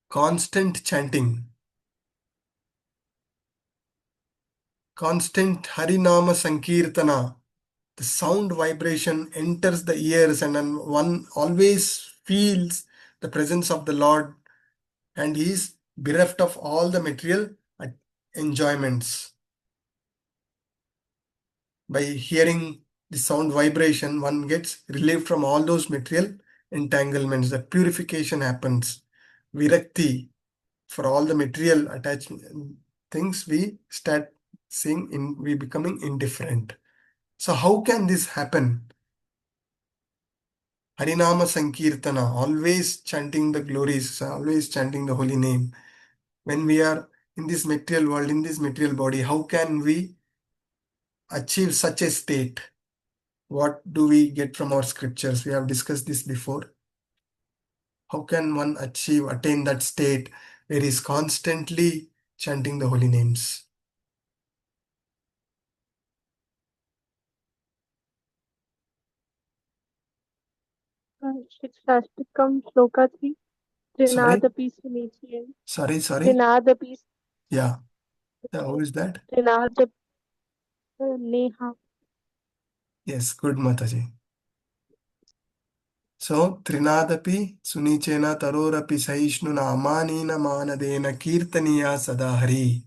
constant chanting. Constant Harinama Sankirtana. The sound vibration enters the ears, and then one always feels the presence of the Lord, and he is bereft of all the material enjoyments. By hearing the sound vibration, one gets relieved from all those material entanglements. That purification happens. Virakti, for all the material attachment things, we start seeing we becoming indifferent. So how can this happen? Harinama Sankirtana, always chanting the glories, always chanting the holy name. When we are in this material world, in this material body, how can we achieve such a state? What do we get from our scriptures? We have discussed this before. How can one attain that state where he is constantly chanting the holy names? Shikshashtakam Shloka 3. Sorry? Trinadapi Sunityan. Sorry? Trinadapi. Yeah. Who is that? Trinadapi Neha. Yes, good Mataji. So, Trinadapi Sunichena Tarorapi Sahishnuna Amanina Manadena Kirtaniya Sadahari.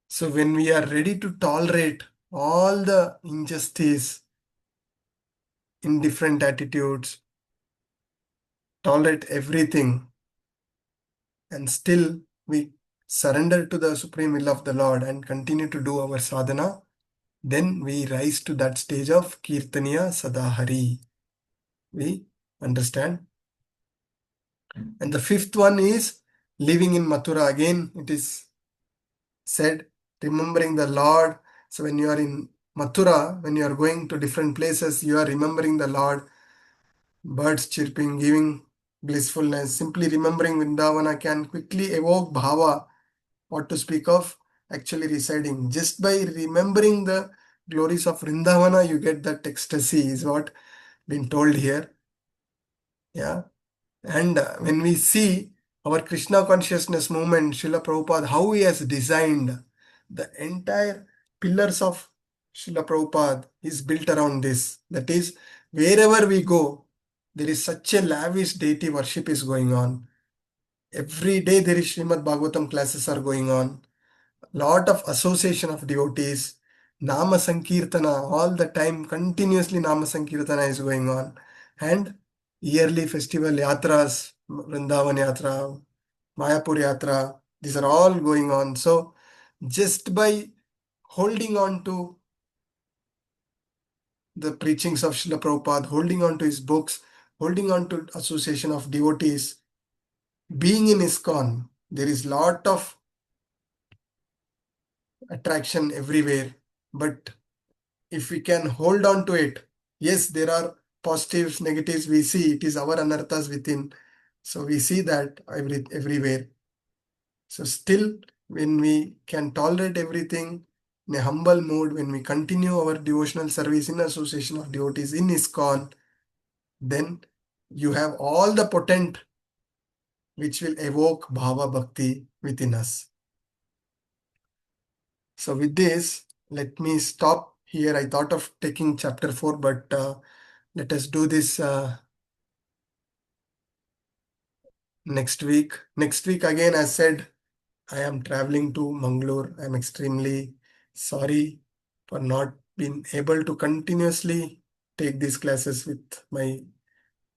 So, when we are ready to tolerate all the injustice, indifferent attitudes, tolerate everything, and still we surrender to the supreme will of the Lord and continue to do our sadhana, then we rise to that stage of Kirtaniya Sadahari. We understand? And the fifth one is living in Mathura. Again, it is said, remembering the Lord. So when you are in Mathura, when you are going to different places, you are remembering the Lord, birds chirping, giving blissfulness. Simply remembering Vrindavana can quickly evoke bhava, what to speak of actually residing. Just by remembering the glories of Vrindavana, you get that ecstasy, is what been told here. Yeah. And when we see our Krishna consciousness movement, Srila Prabhupada, how he has designed the entire pillars of Srila Prabhupada is built around this. That is, wherever we go, there is such a lavish deity worship is going on. Every day there is Srimad Bhagavatam classes are going on. Lot of association of devotees. Nama Sankirtana, all the time, continuously Nama Sankirtana is going on. And yearly festival yatras, Vrindavan Yatra, Mayapur Yatra, these are all going on. So just by holding on to the preachings of Srila Prabhupada, holding on to his books, holding on to association of devotees, being in ISKCON, there is lot of attraction everywhere. But if we can hold on to it, yes, there are positives, negatives, we see it is our anarthas within. So we see that everywhere. So still, when we can tolerate everything in a humble mood, when we continue our devotional service in association of devotees in ISKCON, then you have all the potent which will evoke bhava bhakti within us. So with this, let me stop here. I thought of taking chapter 4, but let us do this next week. Next week, again, as said, I am traveling to Mangaluru. I am extremely sorry for not being able to continuously take these classes with my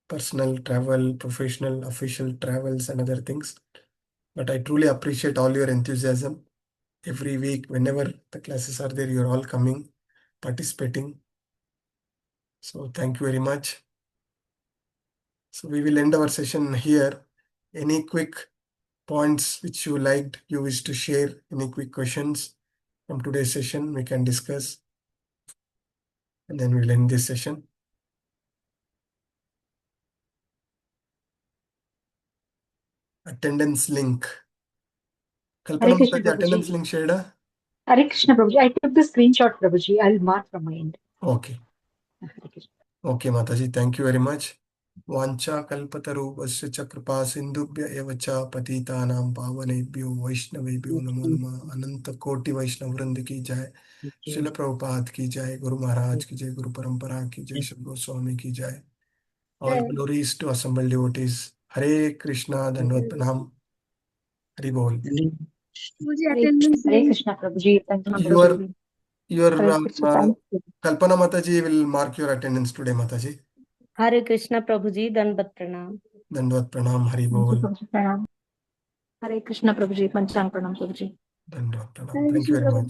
personal travel, professional, official travels, and other things. But I truly appreciate all your enthusiasm. Every week, whenever the classes are there, you're all coming, participating. So thank you very much. So we will end our session here. Any quick points which you liked, you wish to share, any quick questions from today's session, we can discuss. And then we'll end this session. Attendance link. Kalpana Hare Krishna, Mataji, attendance Prabhuji. link shared? Hare Krishna, Prabhuji. I took the screenshot, Prabhuji. I'll mark from my end. Okay. Hare Krishna. Okay, Mataji, thank you very much. Vancha kalpatarupasya cha kripa sindhubhya eva cha patitanam pavanebhyo vaishnavebhyo namo namah. Ananta koti vaishnav वृंद की जय. शिल प्रभुपाद की जय. गुरु महाराज की जय. गुरु परंपरा की जय. शिव गोस्वामी की जय. All glories to assembled devotees. Hare Krishna, Dandavad Pranam. Hari Bol. Guruji, Hare attendance Hare link. Krishna, Prabhuji. Thank you, Your Prabhuji. your Hare Krishna, thank you. Kalpana Mataji will mark your attendance today, Mataji. Hare Krishna Prabhuji, Dandavat Pranam. Dandavad Pranam. Hari Thank you, Bol. Prabhuji. Pranam. Hare Krishna, Prabhuji. Panchang Pranam, Prabhuji. Dandavad Pranam. Hare Thank you Krishna, very Prabhu. much.